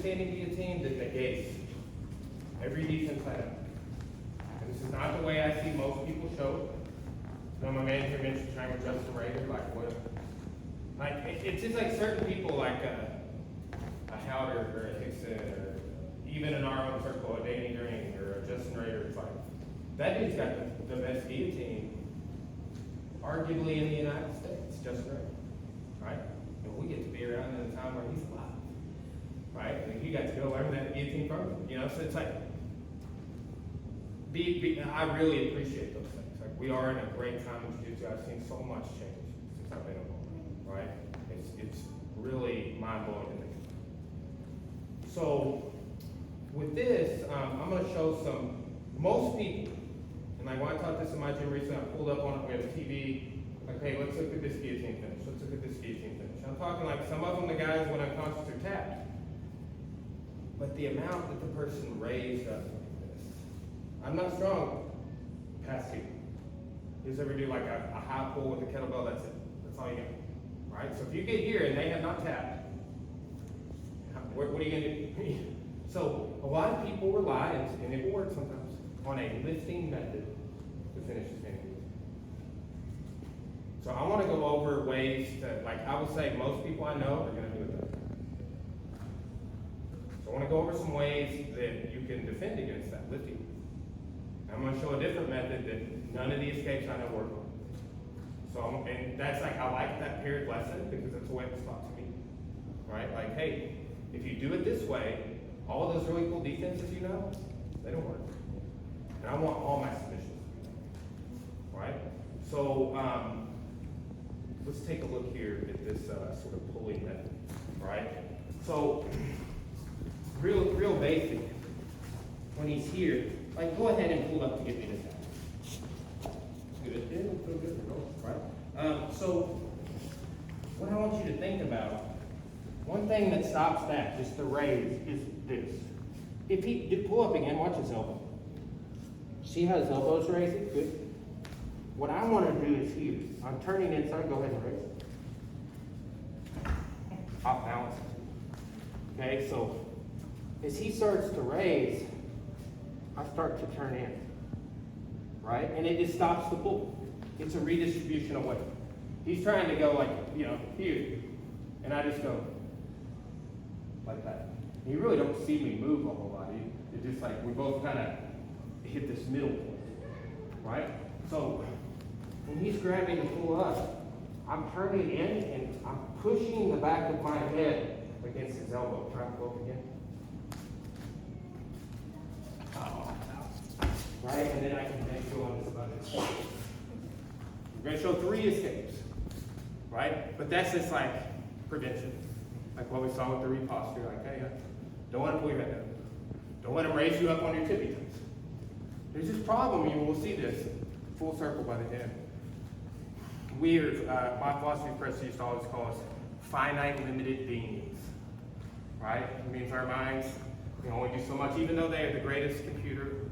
standing guillotine that negates every defense I have. And this is not the way I see most people show it. You know, my manager mentioned trying to adjust the Raider, like what? Like it's just like certain people, like a Howder or a Hickson, or even in our own circle, a Danny Green or a Justin Raider. It's like that dude's got the best guillotine, arguably in the United States, Justin Raider, right? And we get to be around in a time where he's alive, right? And you got to go learn that guillotine from him, you know. So it's like, I really appreciate those things. Like we are in a great time in jiu-jitsu. I've seen so much change since I've been involved, right? It's really mind-blowing to me. So with this, I'm going to show most people, and like when I taught this in my gym recently, I pulled up on it, we have a TV, like, hey, let's look at this guillotine finish, let's look at this guillotine finish. I'm talking like some of them, the guys when unconscious are tapped, but the amount that the person raised up like this, I'm not strong past here. You just ever do like a high pull with a kettlebell, that's it, that's all you get, right? So if you get here and they have not tapped, what are you going to do? So a lot of people rely, and it will work sometimes, on a lifting method to finish the standing. So I want to go over ways to, like I would say most people I know are going to do it better. So I want to go over some ways that you can defend against that lifting. I'm going to show a different method that none of the escapes I know work on. So, and that's like, I like that paired lesson because that's the way it was taught to me, right? Like, hey, if you do it this way, all those really cool defenses you know, they don't work. And I want all my submissions, right? So let's take a look here at this sort of pulling method, right? So real basic. When he's here, like go ahead and pull up to get me this out. Good, yeah, feel good, right? So what I want you to think about. One thing that stops that, just the raise, is this. If he did pull up again, watch his elbow. See how his elbow's raising? Good. What I want to do is here. I'm turning inside, go ahead and raise it. Off balance. Okay, so as he starts to raise, I start to turn in. Right? And it just stops the pull. It's a redistribution of weight. He's trying to go like, you know, here. And I just go like that. And you really don't see me move a whole lot. It's just like we both kind of hit this middle point, right? So when he's grabbing to pull up, I'm turning in and I'm pushing the back of my head against his elbow. Try to pull up again. Right? And then I can then go on this other side. We're going to show 3 escapes, right? But that's just like prevention. Like what we saw with the reposture, like, hey, don't want to pull your head down. Don't let him raise you up on your tippy toes. There's this problem, you will see this full circle by the end. My philosophy professor used to always call us finite limited beings, right? It means our minds can only do so much, even though they are the greatest computer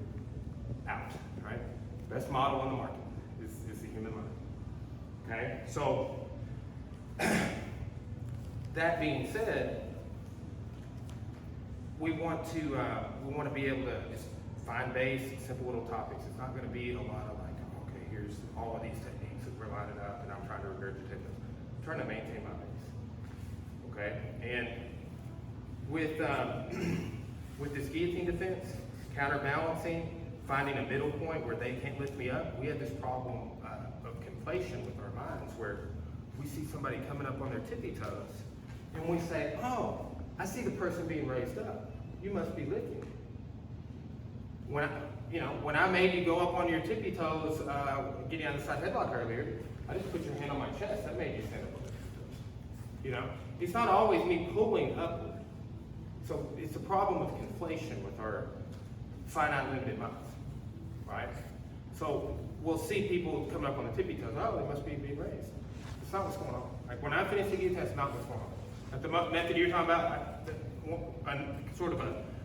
out, right? Best model on the market is the human mind, okay? So, that being said, we want to be able to just find base, simple little topics. It's not going to be a lot of like, okay, here's all of these techniques that we're lining up, and I'm trying to regurgitate them. I'm trying to maintain my base, okay? And with this guillotine defense, counterbalancing, finding a middle point where they can't lift me up, we have this problem of conflation with our minds where we see somebody coming up on their tippy toes, and we say, oh, I see the person being raised up. You must be lifting. When I made you go up on your tippy toes, getting on the side headlock earlier, I just put your hand on my chest. That made you stand up on your toes. You know, it's not always me pulling upward. So it's a problem with conflation with our finite limited minds, right? So we'll see people coming up on the tippy toes. Oh, they must be being raised. That's not what's going on. Like when I finish the guillotine, that's not what's going on. Like the method you're talking about,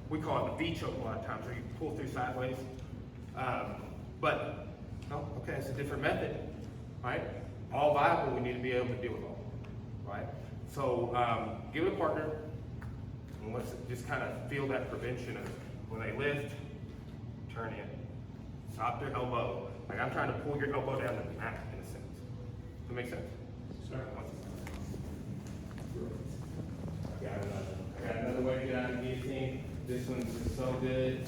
we call it the V-choke a lot of times, where you pull through sideways. It's a different method, right? All viable, we need to be able to deal with all, right? So give it a partner, And let's just kind of feel that prevention of when they lift, turn in. Stop their elbow. Like I'm trying to pull your elbow down the mat in a sense. Does that make sense? Sure. I got another way to get out of the guillotine. This one's just so good.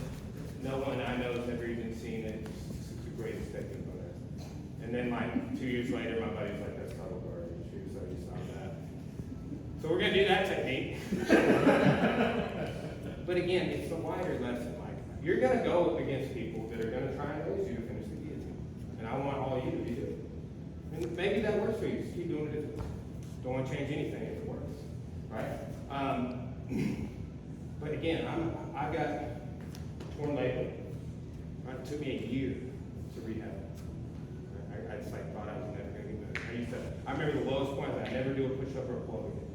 No one I know has ever even seen it. It's the greatest technique on earth. And then like 2 years later, my buddy's like, that's total garbage. So you stop that. So we're gonna do that technique. But again, it's a wider lesson. Like you're gonna go against people that are gonna try and raise you to finish the guillotine. And I want all of you to be doing it. And maybe that works for you. Just keep doing it if it works. Don't want to change anything if it works. Right? But again, I got torn labor. Right? It took me a year to rehab. I just like thought I was never going to get better. I remember the lowest point that I never do a push-up or a pull-up again.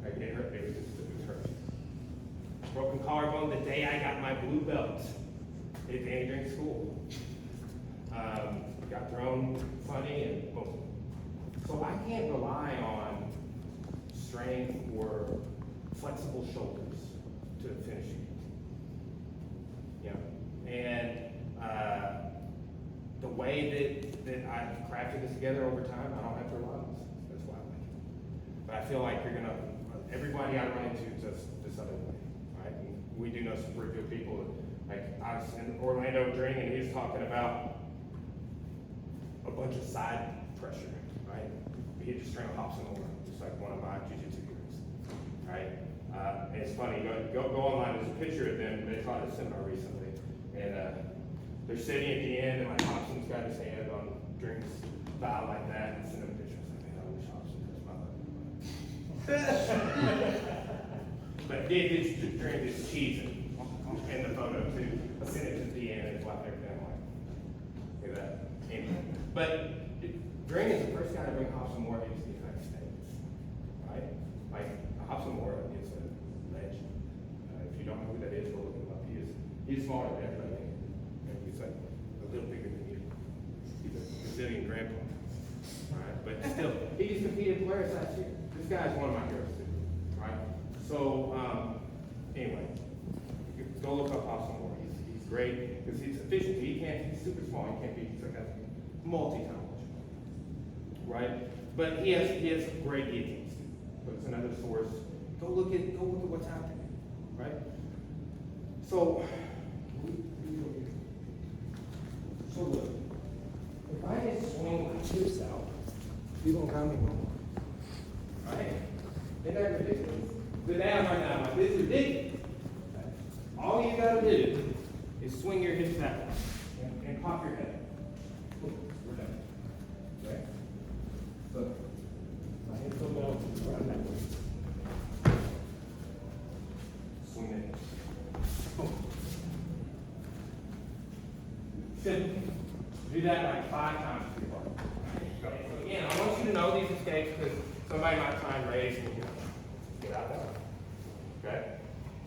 Like, it hurt. It was hurt. Broken collarbone the day I got my blue belt at during school. Got thrown funny and boom. So I can't rely on strength or flexible shoulders to finish it. You know, and the way that I've crafted this together over time, I don't have to rely on this. That's why I like it. But I feel like everybody I run into does this other way, right? And we do know some pretty good people. Like I was in Orlando training, and he was talking about a bunch of side pressure, right? He just trained hops and over, just like one of my jiu-jitsu guys, right? And it's funny, go online, there's a picture of them, they taught a seminar recently, and they're sitting at the end, and like Hobson's got his hand on drinks vial like that, and send him a picture. I was like, man, I wish Hobson touched my butt. But this drink is cheesing in the photo too. I sent it to the end, and it's like everything like, look at that. Anyway. But Dring is the first guy to bring Hobson Moore into the United States, right? Like Hobson Moore is a legend. If you don't know who that is, go look him up. He's smaller than everybody. And he's like a little bigger than you. He's a Brazilian grandpa, right? But still, he just competed in Polaris last year. This guy's one of my heroes too, right? So anyway, go look up Hobson Moore. He's great because he's efficient. He's super small. He can't be. He's like a multi-time. Right? But he has great guillotines too. But it's another source. Go look at what's out there. Right? So look, if I just swing my hips out, you don't count me more. Right? Isn't that ridiculous? But now right now, like this is ridiculous. All you gotta do is swing your hips that way and pop your head. We're done. Okay? Look, my hips will go around that way. Swing it. Boom. Simple. Do that like 5 times before. Okay. So again, I want you to know these escapes because somebody might try and raise and get out that way. Okay?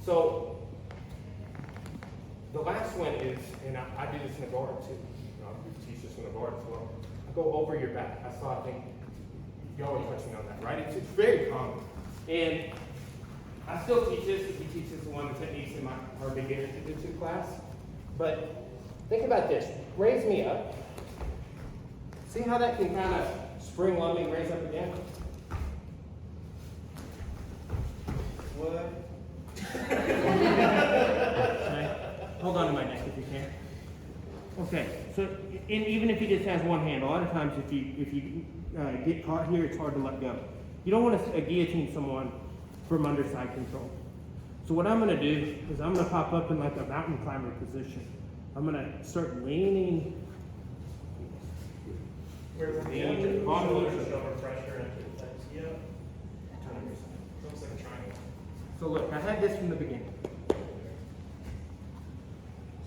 So the last one is, and I do this in the guard too. We teach this in the guard as well. I go over your back. I think you always touch me on that, right? It's very common. And I still teach this because we teach this one of the techniques in our beginner jiu-jitsu class. But think about this. Raise me up. See how that can kind of spring load me, raise up again? What? Hold on to my neck if you can. Okay, so even if he just has one hand, a lot of times if you get caught here, it's hard to let go. You don't want to guillotine someone from underside control. So what I'm going to do is I'm going to pop up in like a mountain climber position. I'm going to start leaning. Where's the shoulder pressure into things? Yeah. Looks like a triangle. So look, I had this from the beginning.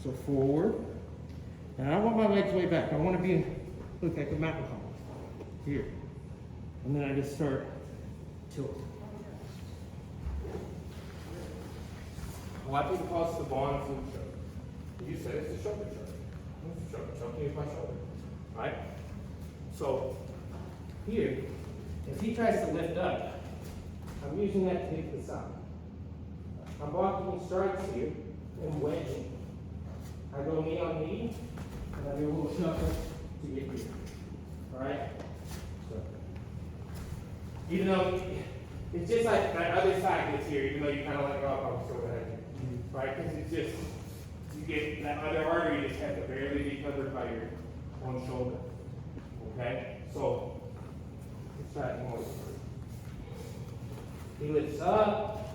So forward. And I want my legs way back. I want to be, look like a mountain climber. Here. And then I just start tilting. A lot of people call this the bond food choke. You said it's the shoulder choke. It's the shoulder choke. Here's my shoulder. Right? So here, if he tries to lift up, I'm using that to hit the side. I'm blocking strikes here and wedging. I go knee on knee, and I do a little shuffle to get here. Alright? So, even though it's just like that other side gets here, even though you kind of like, oh, I'm still ahead. Right? Because it's just, you get that other artery just has to barely be covered by your one shoulder. Okay? So, let's try it more. He lifts up.